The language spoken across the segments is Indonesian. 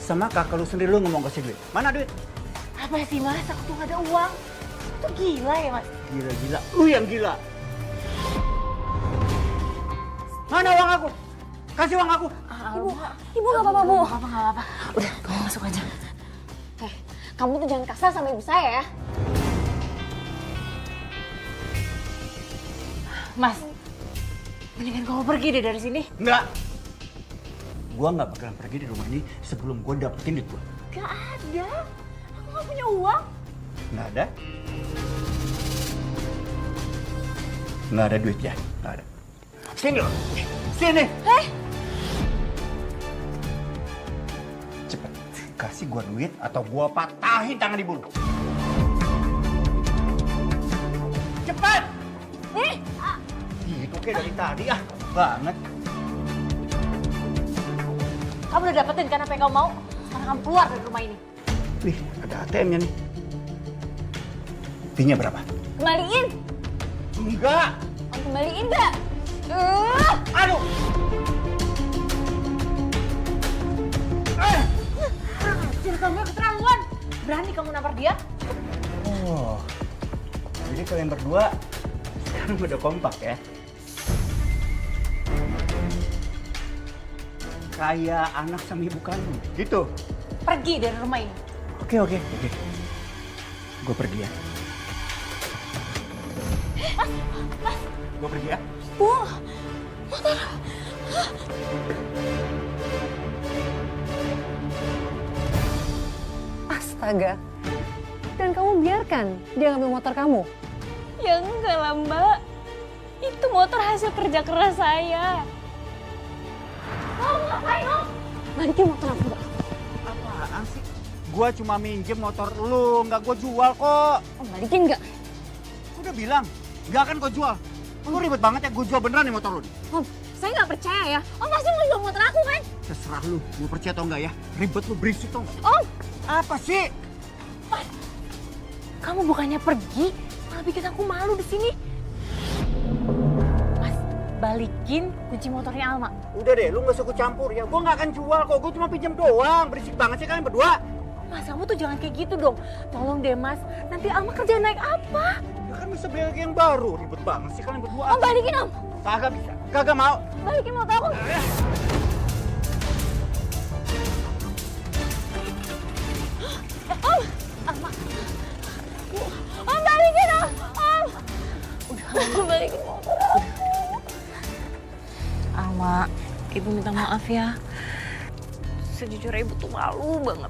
sama kakak lu sendiri lu ngomong kasih duit. Mana duit? Apa sih Mas? Aku tuh gak ada uang. Itu gila ya Mas? Gila-gila, lu yang gila. Mana uang aku? Kasih uang aku. Ibu gak apa-apa Bu. Gak apa-apa. Udah, kamu masuk aja. Kamu tuh jangan kasar sama ibu saya ya. Mas, mendingan kamu pergi deh dari sini. Enggak. Gua nggak bakalan pergi dari rumah ini sebelum gua dapetin duit gua. Gak ada. Aku gak punya uang. Nggak ada? Nggak ada duit ya? Nggak ada. Sini loh. Sini. Cepet. Kasih gua duit atau gua patahin tangan ibu lu. Cepet. Gitu kayak dari tadi banget. Kamu udah dapetin kan apa yang kamu mau? Sekarang kamu keluar dari rumah ini. Wih, ada ATM-nya nih. Fee-nya berapa? Kembaliin. Enggak. Kamu kembaliin gak? Aduh. Hasil kamu keterlaluan. Berani kamu nampar dia? Oh, jadi kalian berdua sekarang udah kompak ya? Kayak anak sama ibu kandung, gitu? Pergi dari rumah ini. Oke. Gue pergi ya. Gue pergi ya. Bu, motor. Astaga. Dan kamu biarkan dia ngambil motor kamu? Ya enggak lah Mbak. Itu motor hasil kerja keras saya. Kamu ngapain Om? Balikin motor aku, Mbak. Apaan sih? Gue cuma minjem motor lu, nggak gue jual kok. Om, balikin nggak? Udah bilang, nggak akan gue jual. Lu ribet banget ya, gue jual beneran nih motor lu nih. Om, saya nggak percaya ya. Om pasti mau jual motor aku kan? Terserah lu, mau percaya atau enggak ya. Ribet lu, berisik tau nggak? Om! Apa sih? Kamu bukannya pergi, malah bikin aku malu di sini. Mas, balikin kunci motornya Alma. Udah deh, lu gak usah campur ya. Gue gak akan jual kok, gue cuma pinjam doang. Berisik banget sih kalian berdua. Mas, kamu tuh jangan kayak gitu dong. Tolong deh Mas, nanti Alma kerja naik apa? Ya kan bisa beli lagi yang baru. Ribet banget sih kalian berdua. Om, balikin Om! Kagak bisa, kagak mau. Balikin motor aku! Om! Alma! Om, balikin Om! Om! Udah, balikin motor aku! Alma, Ibu minta maaf ya. Sejujurnya Ibu tuh malu banget.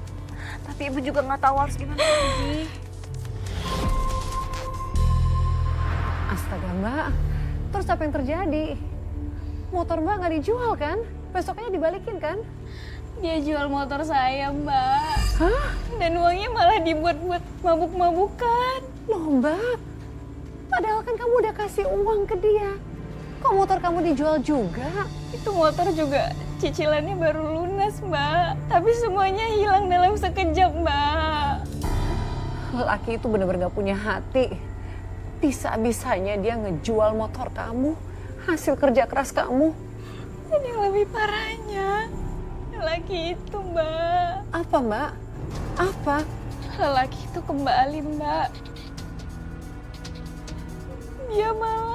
Tapi Ibu juga nggak tahu harus gimana lagi. Astaga Mbak, terus apa yang terjadi? Motor Mbak nggak dijual kan? Besoknya dibalikin kan? Dia jual motor saya, Mbak. Hah? Dan uangnya malah dibuat-buat mabuk-mabukan. Loh Mbak, padahal kan kamu udah kasih uang ke dia. Kok motor kamu dijual juga? Itu motor juga cicilannya baru lunas, Mbak. Tapi semuanya hilang dalam sekejap, Mbak. Laki itu bener-bener gak punya hati. Bisa-bisanya dia ngejual motor kamu, hasil kerja keras kamu. Dan yang lebih parahnya, lelaki itu, Mbak. Apa Mbak? Apa? Lelaki itu kembali, Mbak. Dia malah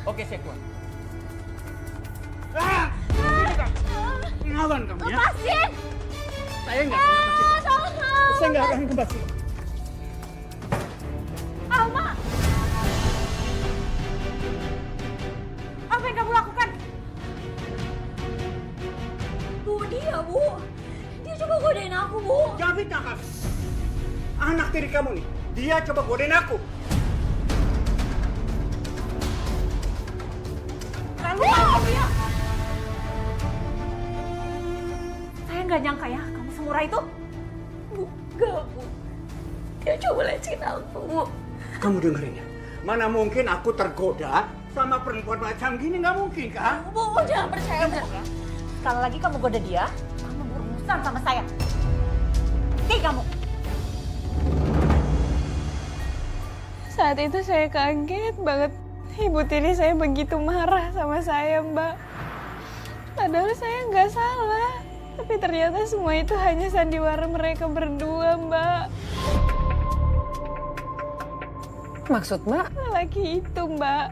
Oke, saya keluar. Ini kan. Ngelawan kamu ya. lepasin! Saya nggak akan lepasin. Tolong! Saya nggak akan lepasin. Alma! Apa yang kamu lakukan? Bu, dia, Bu. Dia coba godain aku, Bu. Jangan fitnah kamu. Anak tiri kamu nih, dia coba godain aku. Kamu ya? nggak nyangka ya kamu semurah itu. Bu, enggak, Bu. Dia coba lecin aku, Bu. Kamu dengerin ya? Mana mungkin aku tergoda sama perempuan macam gini, nggak mungkin kan? Bu, jangan percaya, Bu. Sekali lagi kamu goda dia, kamu berurusan sama saya. Pergi kamu. Saat itu saya kaget banget. Ibu tiri saya begitu marah sama saya, Mbak. Padahal saya nggak salah. Tapi ternyata semua itu hanya sandiwara mereka berdua, Mbak. Maksud Mbak? Lelaki itu, Mbak.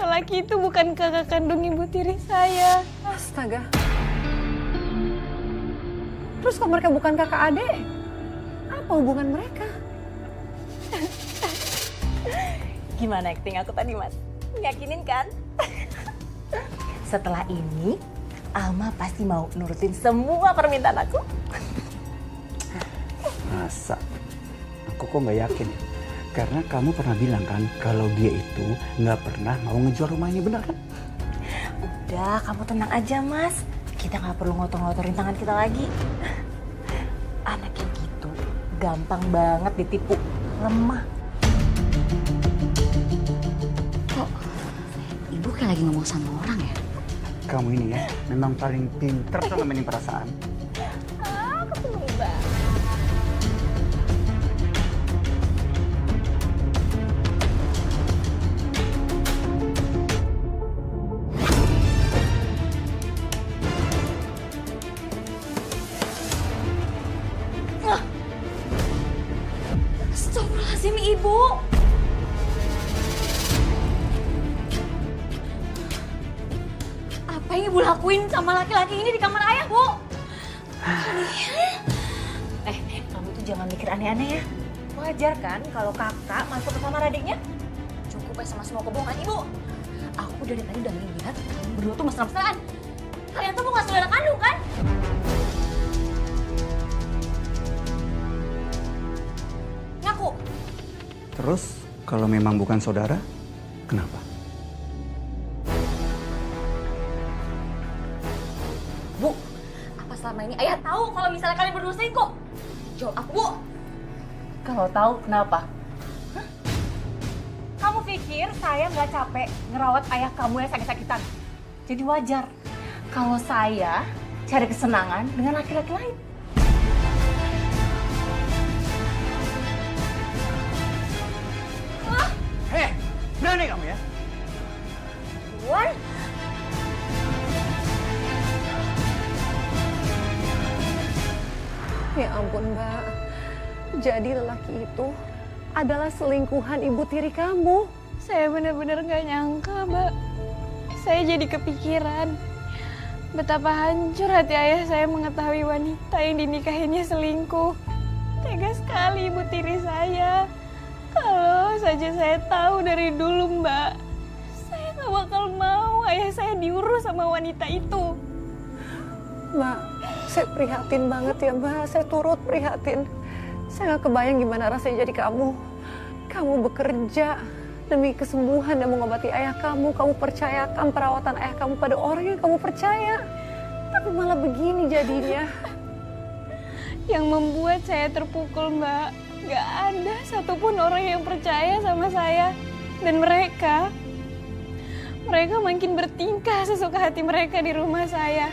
Lelaki itu bukan kakak kandung ibu tiri saya. Astaga. Terus kalau mereka bukan kakak adik, apa hubungan mereka? Gimana acting aku tadi, Mas? Yakinin kan? Setelah ini, Alma pasti mau nurutin semua permintaan aku. Masa? Aku kok nggak yakin ya? Karena kamu pernah bilang kan kalau dia itu nggak pernah mau ngejual rumah ini, benar kan? Udah, kamu tenang aja, Mas. Kita nggak perlu ngotor-ngotorin tangan kita lagi. Anak yang gitu gampang banget ditipu, lemah. Kok Ibu kayak lagi ngomong sama orang ya? Kamu ini ya memang paling pinter tuh nemenin perasaan. Aku seneng banget. Astagfirullahaladzim, Ibu. Apa yang Ibu lakuin sama laki-laki ini di kamar ayah, Bu? Kamu tuh jangan mikir aneh-aneh ya. Wajar kan kalau kakak masuk ke kamar adiknya? Cukup ya sama semua kebohongan Ibu. Aku dari tadi udah lihat kalian berdua tuh mesra-mesraan. Kalian tuh bukan saudara kandung kan? Ngaku. Terus kalau memang bukan saudara, kenapa? Bu, apa selama ini ayah tahu kalau misalnya kalian berdua selingkuh? Jawab aku, Bu. Kalau tahu kenapa? Hah? Kamu pikir saya nggak capek ngerawat ayah kamu yang sakit-sakitan? Jadi wajar kalau saya cari kesenangan dengan laki-laki lain. Hei, berani kamu ya? Wan, Ya ampun, Mbak. Jadi lelaki itu adalah selingkuhan ibu tiri kamu. Saya benar-benar nggak nyangka, Mbak. Saya jadi kepikiran betapa hancur hati ayah saya mengetahui wanita yang dinikahinya selingkuh. Tega sekali ibu tiri saya. Kalau saja saya tahu dari dulu, Mbak, saya nggak bakal mau ayah saya diurus sama wanita itu. Mbak, saya prihatin banget ya, Mbak. Saya turut prihatin. Saya nggak kebayang gimana rasanya jadi kamu. Kamu bekerja demi kesembuhan dan mengobati ayah kamu. Kamu percayakan perawatan ayah kamu pada orang yang kamu percaya. Tapi malah begini jadinya. Yang membuat saya terpukul, Mbak, gak ada satupun orang yang percaya sama saya. Dan mereka makin bertingkah sesuka hati mereka di rumah saya.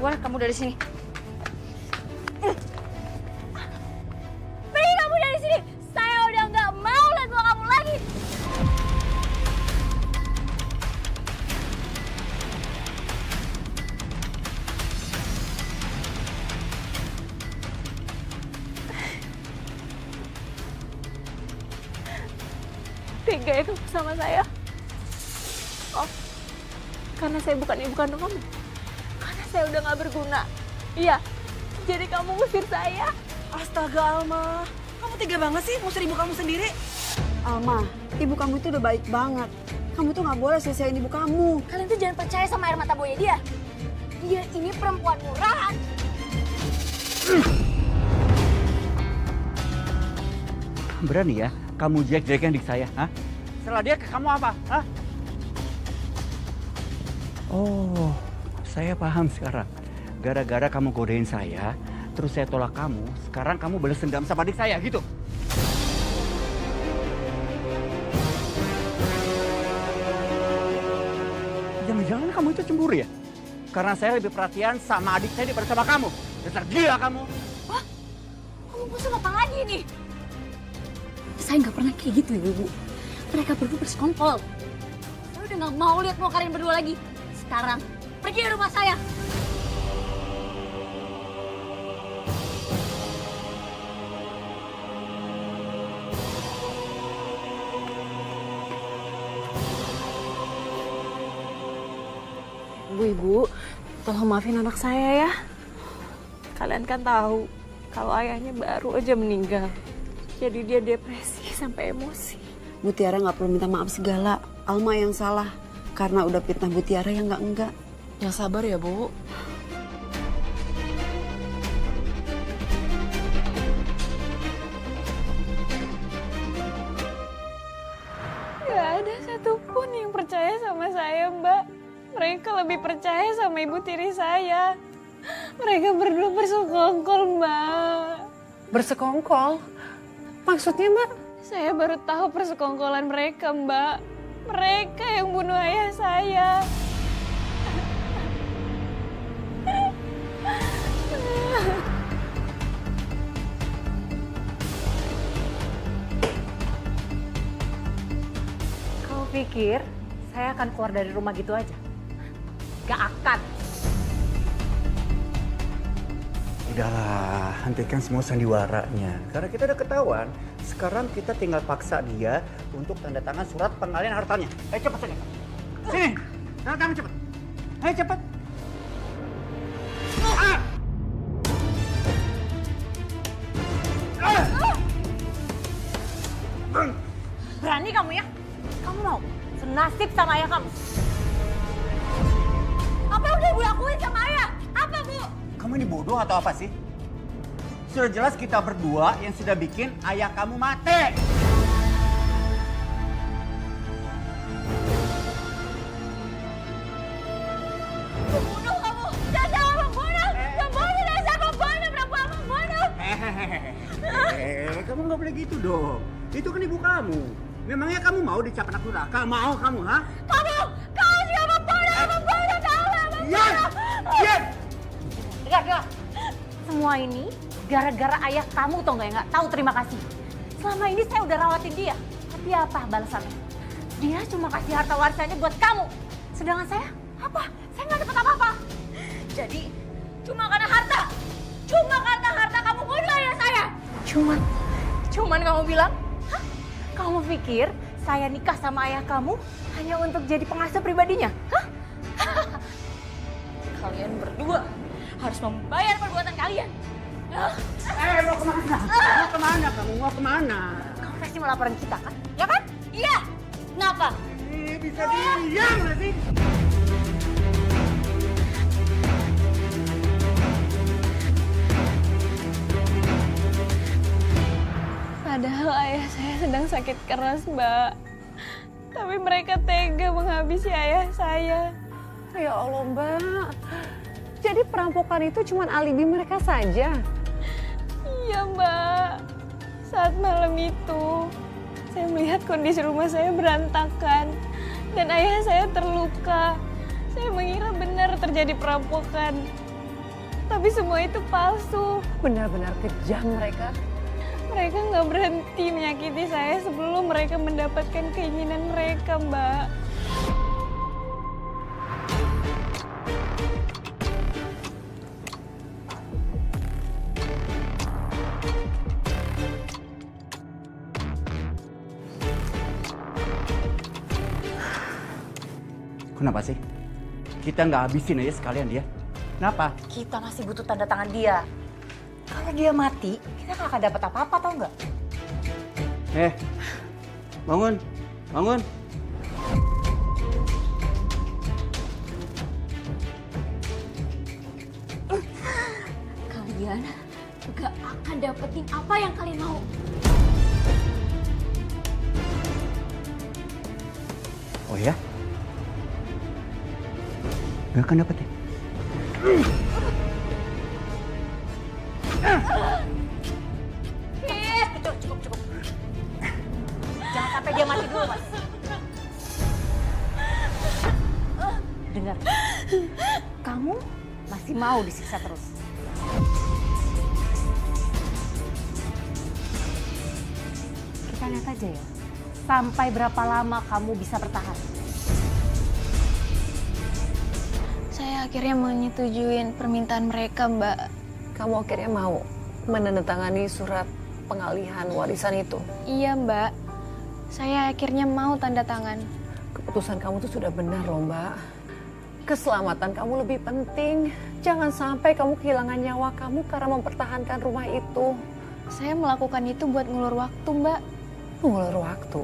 keluar kamu dari sini. Pergi kamu dari sini. Saya udah nggak mau lihat muka kamu lagi. Tega ya kamu sama saya? Oh, karena saya bukan ibu kandung kamu. Karena saya udah nggak berguna. Iya, jadi kamu ngusir saya. Astaga Alma, kamu tega banget sih ngusir ibu kamu sendiri. Alma, ibu kamu itu udah baik banget. Kamu tuh nggak boleh sia-siain ibu kamu. Kalian tuh jangan percaya sama air mata buaya dia. Dia ini perempuan murahan. Berani ya kamu jelek-jelekin adik saya, hah? Setelah dia ke kamu apa, hah? Oh, saya paham sekarang. Gara-gara kamu godain saya, terus saya tolak kamu, sekarang kamu balas dendam sama adik saya gitu. Jangan-jangan kamu itu cemburu ya? Karena saya lebih perhatian sama adik saya daripada sama kamu. Dasar gila kamu. Kamu musuh apa lagi nih? Saya nggak pernah kayak gitu ya, Ibu. Mereka berdua bersekongkol. Saya udah nggak mau lihat muka kalian berdua lagi. Sekarang, pergi dari rumah saya. Ibu, tolong maafin anak saya ya. Kalian kan tahu kalau ayahnya baru aja meninggal. Jadi dia depresi sampai emosi. Bu Tiara nggak perlu minta maaf segala. Alma yang salah karena udah fitnah Bu Tiara yang enggak. Yang sabar ya, Bu. Gak ada satupun yang percaya sama saya, Mbak. Mereka lebih percaya sama ibu tiri saya. Mereka berdua bersekongkol, Mbak. Bersekongkol? Maksudnya, Mbak? Saya baru tahu persekongkolan mereka, Mbak. Mereka yang bunuh ayah saya. Kau pikir saya akan keluar dari rumah gitu aja? Gak akan. Udahlah, hentikan semua sandiwaranya. Karena kita udah ketahuan, sekarang kita tinggal paksa dia untuk tanda tangan surat pengalihan hartanya. Ayo cepat sini. Sini, tanda tangan cepat. Ayo cepat. Ah! Ah! Berani kamu ya? Kamu mau senasib sama ayah kamu? Apa yang udah Ibu lakuin sama ayah? Apa, Bu? Kamu ini bodoh atau apa sih? Sudah jelas kita berdua yang sudah bikin ayah kamu mati. Pembunuh kamu! Dasar pembunuh! Pembunuh, dasar pembunuh! Perempuan pembunuh! Kamu nggak boleh gitu dong. Itu kan ibu kamu. Memangnya kamu mau dicap anak durhaka? Mau kamu, ha? Kamu! Kau juga pembunuh! Pembunuh! Kau pembunuh! Yes! Yes! Dengar. Semua ini gara-gara ayah kamu tau nggak, yang nggak tahu terima kasih. Selama ini saya udah rawatin dia. Tapi apa balasannya? Dia cuma kasih harta warisannya buat kamu. Sedangkan saya, apa? Saya nggak dapat apa-apa. Jadi, cuma karena harta! Cuma karena harta kamu bunuh ayah saya! Cuman kamu bilang? Hah? Kamu pikir saya nikah sama ayah kamu hanya untuk jadi pengasuh pribadinya? Hah? Kalian berdua harus membayar perbuatan kalian. Mau kemana? Mau kemana kamu? Mau kemana? Kamu pasti mau laporan kita kan? Ya kan? Iya! Kenapa? Bisa diam nggak sih? Padahal ayah saya sedang sakit keras, Mbak. Tapi mereka tega menghabisi ayah saya. Ya Allah, Mbak. Jadi perampokan itu cuma alibi mereka saja? Iya, Mbak. Saat malam itu, saya melihat kondisi rumah saya berantakan. Dan ayah saya terluka. Saya mengira benar terjadi perampokan. Tapi semua itu palsu. Benar-benar kejam mereka. Mereka nggak berhenti menyakiti saya sebelum mereka mendapatkan keinginan mereka, Mbak. Kenapa sih? Kita nggak habisin aja sekalian dia. Kenapa? Kita masih butuh tanda tangan dia. Kalau dia mati, kita nggak akan dapat apa-apa, tau nggak? Bangun, bangun. Kalian gak akan dapetin apa yang kalian mau. Oh ya? Gak akan dapetin. Cukup. Jangan sampai dia mati dulu, Mas. Dengar, kamu masih mau disiksa terus. Kita lihat aja ya, sampai berapa lama kamu bisa bertahan. Saya akhirnya menyetujuin permintaan mereka, Mbak. Kamu akhirnya mau menandatangani surat pengalihan warisan itu. Iya, Mbak. Saya akhirnya mau tanda tangan. Keputusan kamu tuh sudah benar loh, Mbak. Keselamatan kamu lebih penting. Jangan sampai kamu kehilangan nyawa kamu karena mempertahankan rumah itu. Saya melakukan itu buat ngulur waktu, Mbak. Mengulur waktu.